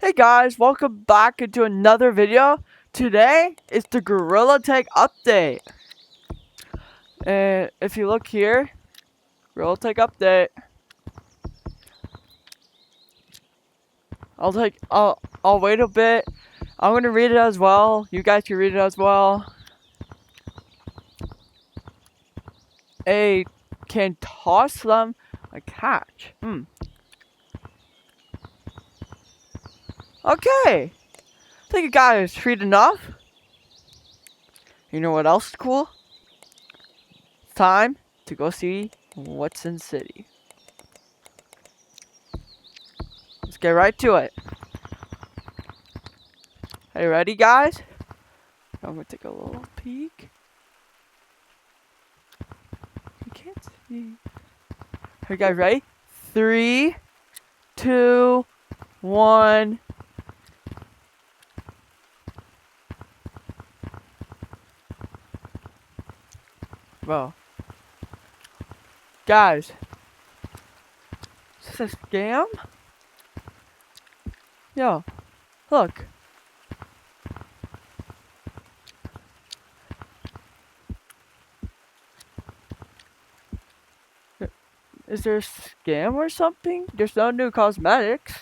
Hey guys, welcome back into another video. Today is the Gorilla Tag update. And if you look here, Gorilla Tag update. I'll wait a bit. I'm gonna read it as well. You guys can read it as well. Can toss them a catch. Okay. I think you guys read enough. You know what else is cool? It's time to go see what's in city. Let's get right to it. Are you ready, guys? I'm gonna take a little peek. You can't see. Are you guys ready? 3, 2, 1. Bro. Guys. Is this a scam? Yo. Look. Is there a scam or something? There's no new cosmetics.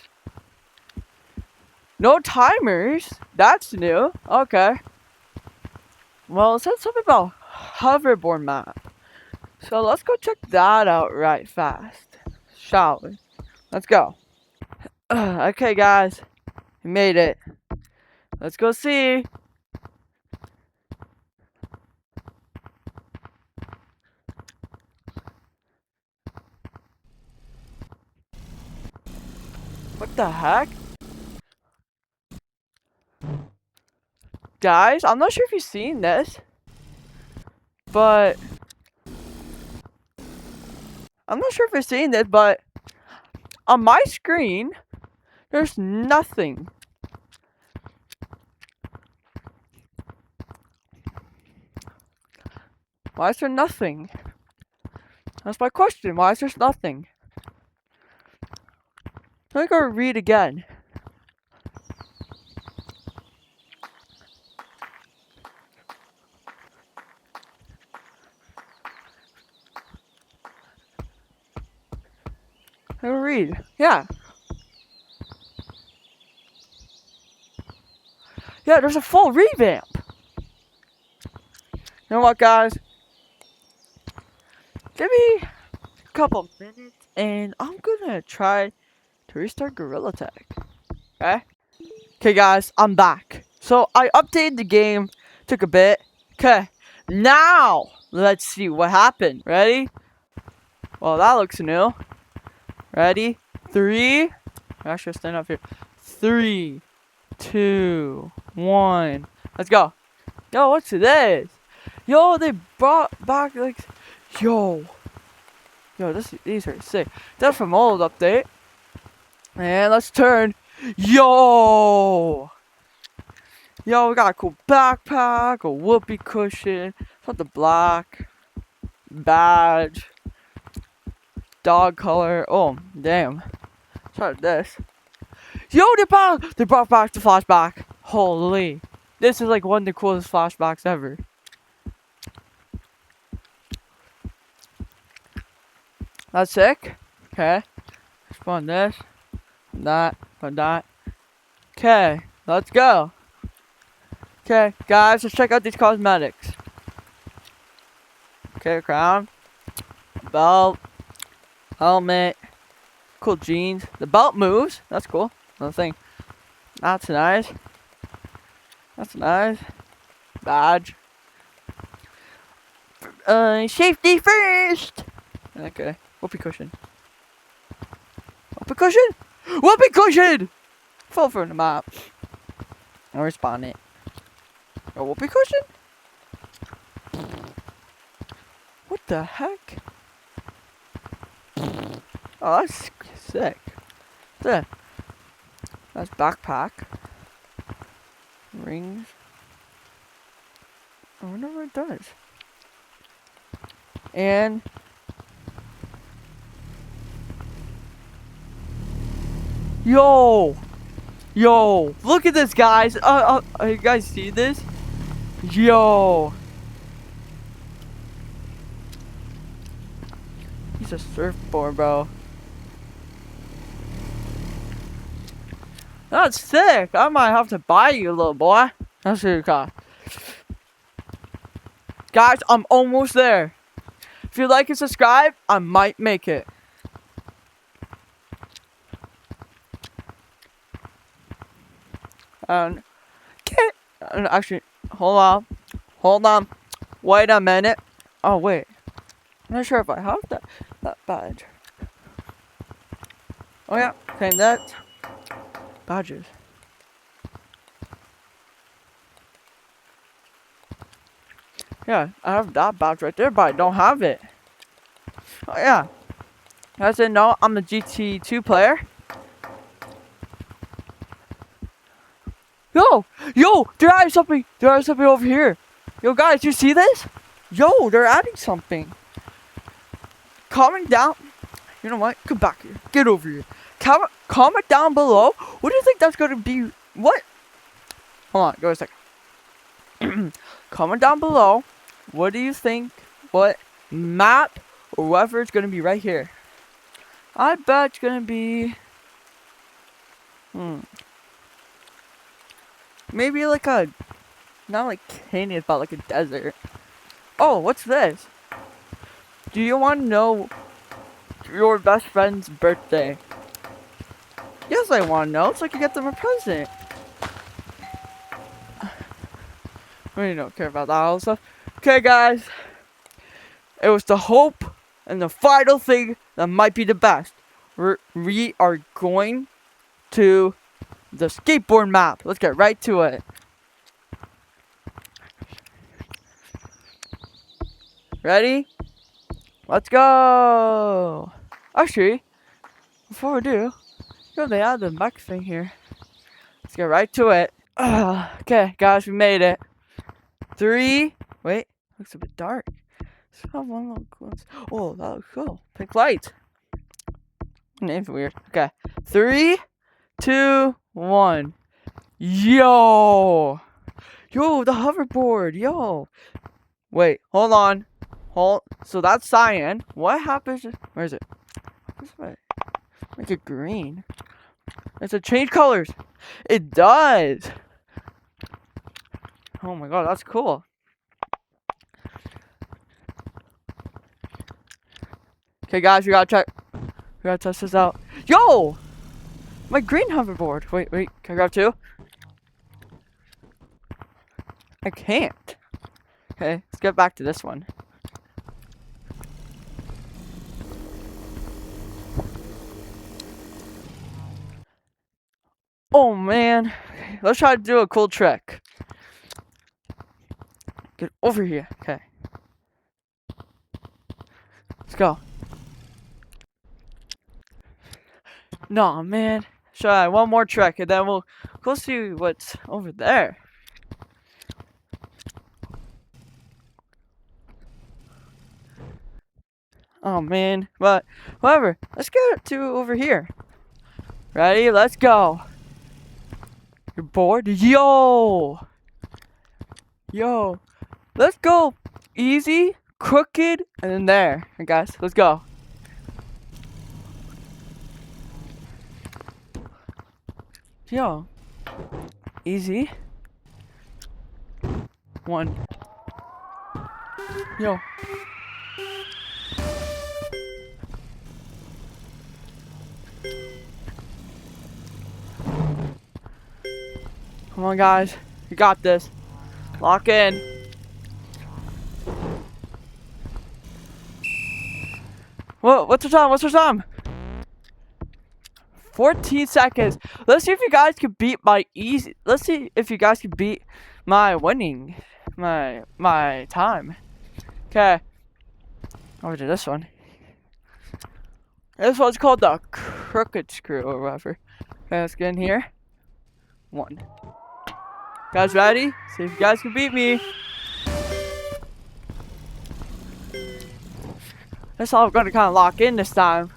No timers. That's new. Okay. Well, it said something about hoverboard map. So let's go check that out right fast. Shall we? Let's go. Okay, guys. We made it. Let's go see. What the heck? Guys, I'm not sure if you've seen this, but on my screen, there's nothing. Why is there nothing? That's my question. Why is there nothing? Let me go read again. Let me read. Yeah. Yeah, there's a full revamp. You know what, guys? Give me a couple minutes and I'm gonna try to restart Gorilla Tag. Okay? Okay, guys, I'm back. So I updated the game. Took a bit. Okay. Now, let's see what happened. Ready? Well, that looks new. Ready? 3. I should stand up here. 3, 2, 1. Let's go. Yo, what's this? Yo, they brought back like, yo, these are sick. That's from old update. And let's turn. Yo, we got a cool backpack, a whoopee cushion, something black, badge, dog color. Oh, damn. Try this. Yo, they brought back the flashback. Holy. This is like one of the coolest flashbacks ever. That's sick. Okay. Spawn this. That. Okay. Let's go. Okay, guys, let's check out these cosmetics. Okay, crown. Belt. Helmet. Cool jeans. The belt moves. That's cool. Another thing. That's nice. Badge. Safety first. Okay. Whoopee cushion. Whoopee cushion! Fall from the map. I'll respawn it. A whoopee cushion? What the heck? Oh, that's sick. That's backpack. Rings. I wonder what it does. And yo! Yo, look at this, guys. You guys see this? Yo. He's a surfboard, bro. That's sick. I might have to buy you, little boy. That's what you got. Guys, I'm almost there. If you like and subscribe, I might make it. Actually, hold on. Wait a minute. Oh wait, I'm not sure if I have that badge. Oh yeah, okay, that badges. Yeah, I have that badge right there, but I don't have it. Oh yeah, you guys didn't know I'm a GT2 player. Yo, they're adding something. They're adding something over here. Yo, guys, you see this? Yo, they're adding something. Comment down. You know what? Come back here. Get over here. Comment down below. What do you think that's gonna be? What? Hold on. Go a second. Comment down below. What do you think? What map or whatever is gonna be right here? I bet it's gonna be. Maybe like a, not like canyon, but like a desert. Oh, what's this? Do you want to know your best friend's birthday? Yes, I want to know. It's like you get them a present. I really don't care about that all stuff. Okay, guys. It was the hope and the final thing that might be the best. We are going to the skateboard map. Let's get right to it. Ready? Let's go. Actually, before we do, they add the mech thing here. Let's get right to it. Okay, guys, we made it. 3. Wait, looks a bit dark. Let's have one little glimpse. Oh, that looks cool. Pink light. Name's weird. Okay, 3, 2, 1. Yo, the hoverboard. Yo. Wait, hold on. So that's cyan. What happens? Where is it? Make it green. Does it change colors? It does. Oh my god, that's cool. Okay, guys, we gotta test this out. Yo! My green hoverboard. Wait, can I grab 2? I can't. Okay, let's get back to this one. Oh man. Okay, let's try to do a cool trick. Get over here. Okay. Let's go. No, man. Try one more trick and then we'll go see what's over there. Oh man. But whatever. Let's get to over here. Ready? Let's go. You're bored? Yo! Let's go easy, crooked, and then there. Hey guys, let's go. Yo. Easy. 1. Yo. Come on, guys. You got this. Lock in. What's the time? 14 seconds. Let's see if you guys can beat my easy. Let's see if you guys can beat my winning. My time. Okay. Over to this one. This one's called the crooked screw or whatever. Okay, let's get in here. 1. Guys ready? See if you guys can beat me. That's all I'm gonna kind of lock in this time.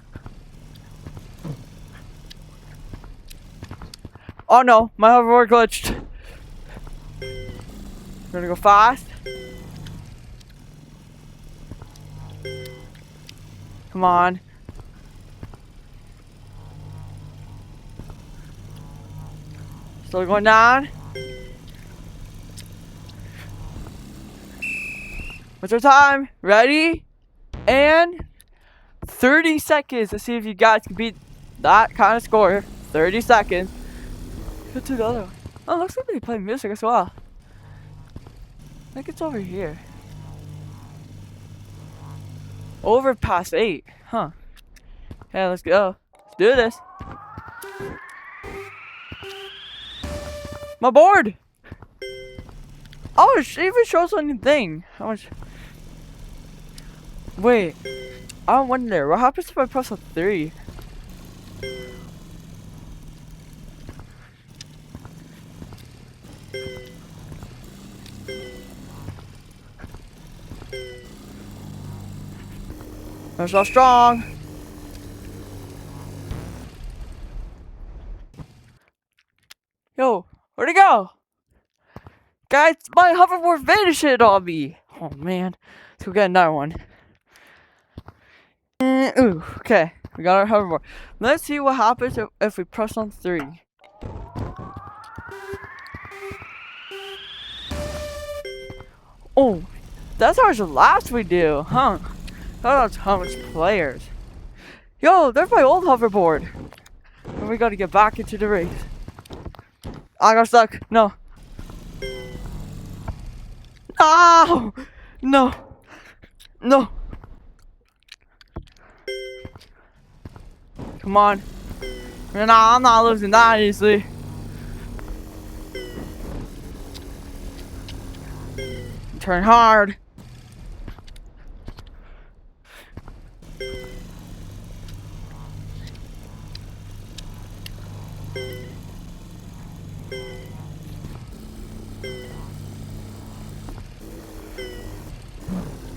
Oh no, my hoverboard glitched. We're gonna go fast. Come on. Still going down. What's our time? Ready? And 30 seconds to see if you guys can beat that kind of score. 30 seconds. Get to the other one. Oh, looks like they play music as well. I think it's over here. Over past 8. Huh. Yeah, let's go. Let's do this. My board! Oh, it even shows on the thing. How much? Wait. I wonder, what happens if I press a 3? I'm so strong. Yo, where'd it go? Guys, my hoverboard vanished on me. Oh man. Let's go get another one. Ooh, okay. We got our hoverboard. Let's see what happens if we press on 3. Oh, that's how much last we do, huh? That's how much players. Yo, there's my old hoverboard. And we gotta get back into the race. I got stuck. No. No! No. No. Come on. No, I'm not losing that easily. Turn hard.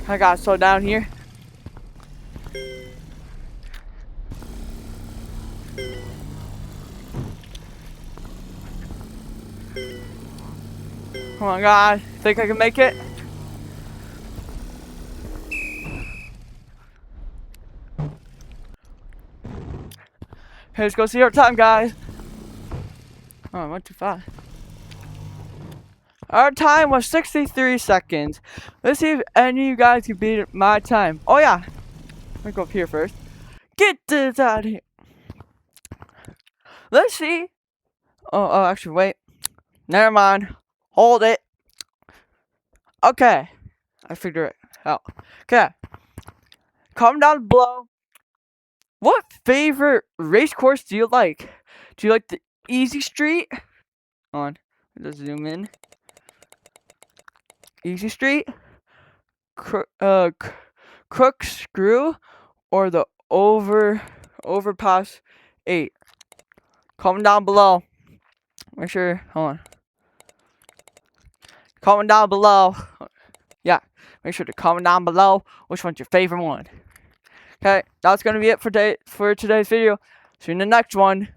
I gotta slow down here. Come on, guys. Think I can make it? Hey, let's go see our time, guys. Oh, I went too fast. Our time was 63 seconds. Let's see if any of you guys can beat my time. Oh, yeah. Let me go up here first. Get this out of here. Let's see. Oh, actually, wait. Never mind. Hold it. Okay. I figured it out. Okay. Comment down below. What favorite race course do you like? Do you like the Easy Street? Hold on. Let's zoom in. Easy Street? Corkscrew? Or the Overpass 8? Comment down below. Make sure. Hold on. Comment down below. Yeah. Make sure to comment down below which one's your favorite one. Okay, that's gonna be it for today's video. See you in the next one.